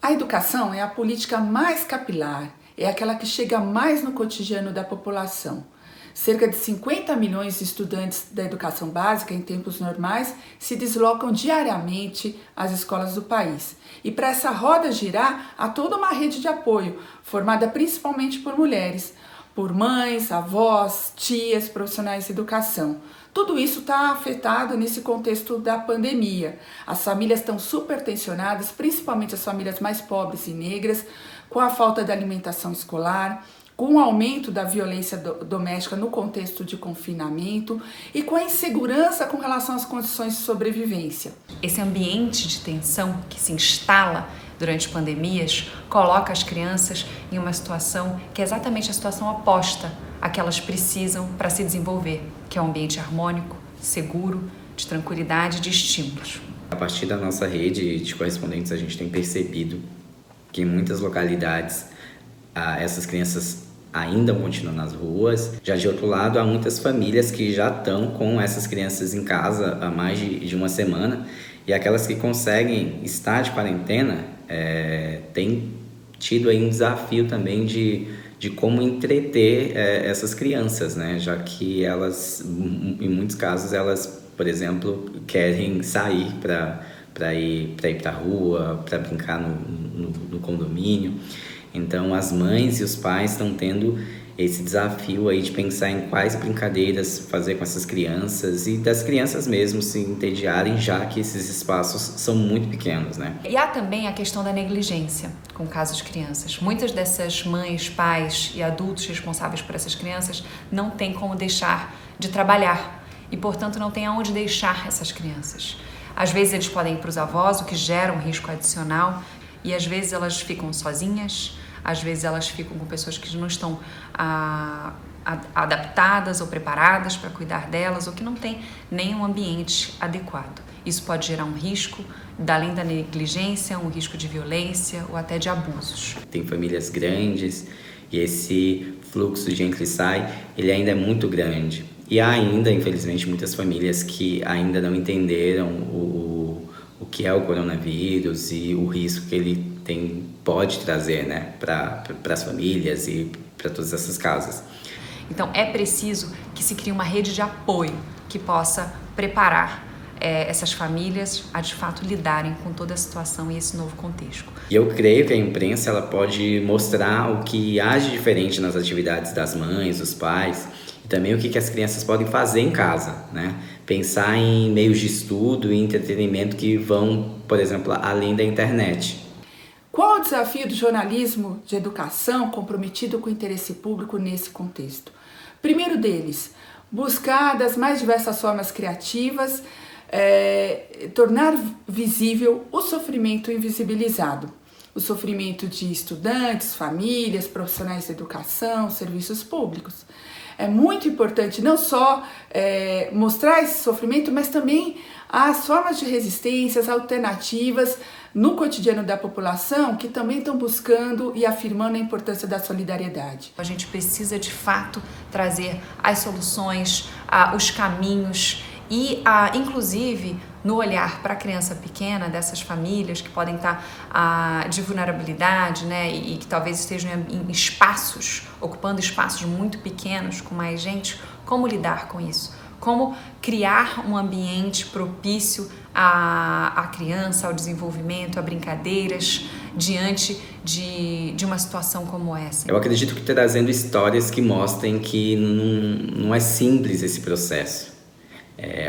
A educação é a política mais capilar, é aquela que chega mais no cotidiano da população. Cerca de 50 milhões de estudantes da educação básica em tempos normais se deslocam diariamente às escolas do país. E para essa roda girar, há toda uma rede de apoio, formada principalmente por mulheres, por mães, avós, tias, profissionais de educação. Tudo isso está afetado nesse contexto da pandemia. As famílias estão super tensionadas, principalmente as famílias mais pobres e negras, com a falta de alimentação escolar, com o aumento da violência doméstica no contexto de confinamento e com a insegurança com relação às condições de sobrevivência. Esse ambiente de tensão que se instala durante pandemias coloca as crianças em uma situação que é exatamente a situação oposta à que elas precisam para se desenvolver, que é um ambiente harmônico, seguro, de tranquilidade e de estímulos. A partir da nossa rede de correspondentes, a gente tem percebido que em muitas localidades essas crianças ainda continuam nas ruas. Já de outro lado, há muitas famílias que já estão com essas crianças em casa há mais de uma semana, e aquelas que conseguem estar de quarentena têm tido aí um desafio também de como entreter essas crianças, né? Já que elas, em muitos casos, elas, por exemplo, querem sair para ir para a rua, para brincar no condomínio. Então, as mães e os pais estão tendo esse desafio aí de pensar em quais brincadeiras fazer com essas crianças e das crianças mesmo se entediarem, já que esses espaços são muito pequenos, né? E há também a questão da negligência com o caso de crianças. Muitas dessas mães, pais e adultos responsáveis por essas crianças não têm como deixar de trabalhar e, portanto, não têm aonde deixar essas crianças. Às vezes eles podem ir para os avós, o que gera um risco adicional, e às vezes elas ficam sozinhas, às vezes elas ficam com pessoas que não estão adaptadas ou preparadas para cuidar delas ou que não têm nenhum ambiente adequado. Isso pode gerar um risco, além da negligência, um risco de violência ou até de abusos. Tem famílias grandes e esse fluxo de entra e sai, ele ainda é muito grande. E há ainda, infelizmente, muitas famílias que ainda não entenderam o que é o coronavírus e o risco que ele pode trazer, né, para as famílias e para todas essas casas. Então é preciso que se crie uma rede de apoio que possa preparar essas famílias a de fato lidarem com toda a situação e esse novo contexto. E eu creio que a imprensa ela pode mostrar o que há de diferente nas atividades das mães, dos pais, e também o que as crianças podem fazer em casa, né? Pensar em meios de estudo e entretenimento que vão, por exemplo, além da internet. Qual o desafio do jornalismo de educação comprometido com o interesse público nesse contexto? Primeiro deles, buscar das mais diversas formas criativas tornar visível o sofrimento invisibilizado. O sofrimento de estudantes, famílias, profissionais de educação, serviços públicos. É muito importante não só mostrar esse sofrimento, mas também as formas de resistência, as alternativas no cotidiano da população que também estão buscando e afirmando a importância da solidariedade. A gente precisa de fato trazer as soluções, os caminhos e, inclusive, no olhar para a criança pequena dessas famílias que podem estar de vulnerabilidade, né, e que talvez estejam em espaços, ocupando espaços muito pequenos com mais gente, como lidar com isso? Como criar um ambiente propício à criança, ao desenvolvimento, a brincadeiras diante de uma situação como essa? Eu acredito que trazendo histórias que mostrem que não é simples esse processo.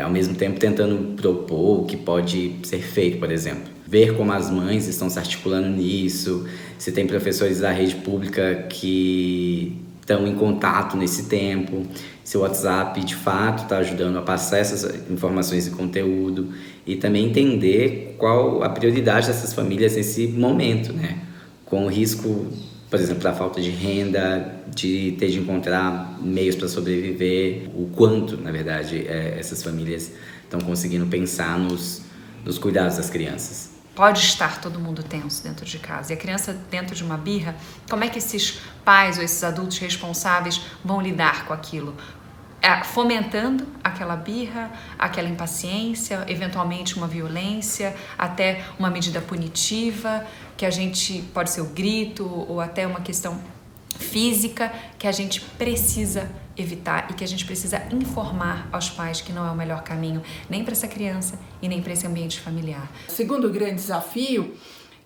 Ao mesmo tempo tentando propor o que pode ser feito, por exemplo. Ver como as mães estão se articulando nisso, se tem professores da rede pública que estão em contato nesse tempo, se o WhatsApp de fato está ajudando a passar essas informações e conteúdo, e também entender qual a prioridade dessas famílias nesse momento, né? Com o risco, por exemplo, da falta de renda, de ter de encontrar meios para sobreviver, o quanto, na verdade, essas famílias estão conseguindo pensar nos cuidados das crianças. Pode estar todo mundo tenso dentro de casa. E a criança dentro de uma birra, como é que esses pais ou esses adultos responsáveis vão lidar com aquilo? fomentando aquela birra, aquela impaciência, eventualmente uma violência, até uma medida punitiva, que a gente pode ser o grito ou até uma questão física que a gente precisa evitar e que a gente precisa informar aos pais que não é o melhor caminho nem para essa criança e nem para esse ambiente familiar. O segundo grande desafio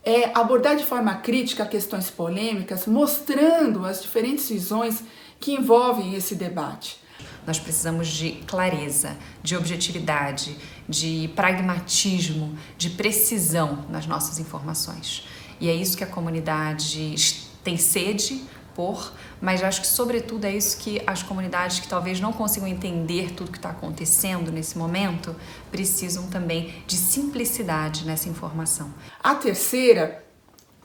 é abordar de forma crítica questões polêmicas, mostrando as diferentes visões que envolvem esse debate. Nós precisamos de clareza, de objetividade, de pragmatismo, de precisão nas nossas informações. E é isso que a comunidade tem sede por, mas acho que sobretudo é isso que as comunidades que talvez não consigam entender tudo que está acontecendo nesse momento, precisam também de simplicidade nessa informação. A terceira,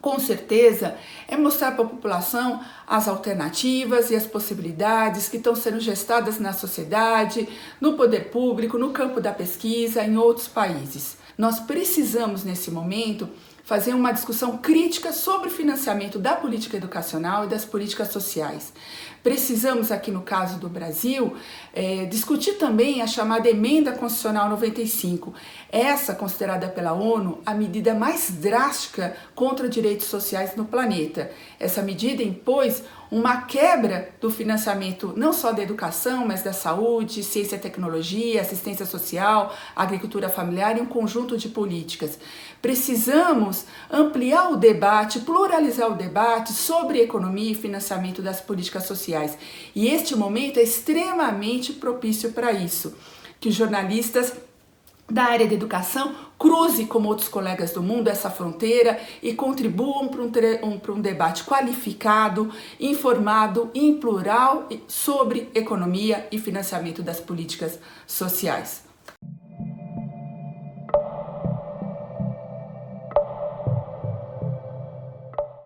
com certeza, é mostrar para a população as alternativas e as possibilidades que estão sendo gestadas na sociedade, no poder público, no campo da pesquisa, em outros países. Nós precisamos, nesse momento, fazer uma discussão crítica sobre o financiamento da política educacional e das políticas sociais. Precisamos, aqui no caso do Brasil, discutir também a chamada Emenda Constitucional 95. Essa, considerada pela ONU, a medida mais drástica contra direitos sociais no planeta. Essa medida impôs uma quebra do financiamento não só da educação, mas da saúde, ciência e tecnologia, assistência social, agricultura familiar e um conjunto de políticas. Precisamos ampliar o debate, pluralizar o debate sobre economia e financiamento das políticas sociais. E este momento é extremamente propício para isso, que os jornalistas da área da educação cruze, como outros colegas do mundo, essa fronteira e contribuam para um debate qualificado, informado e plural sobre economia e financiamento das políticas sociais.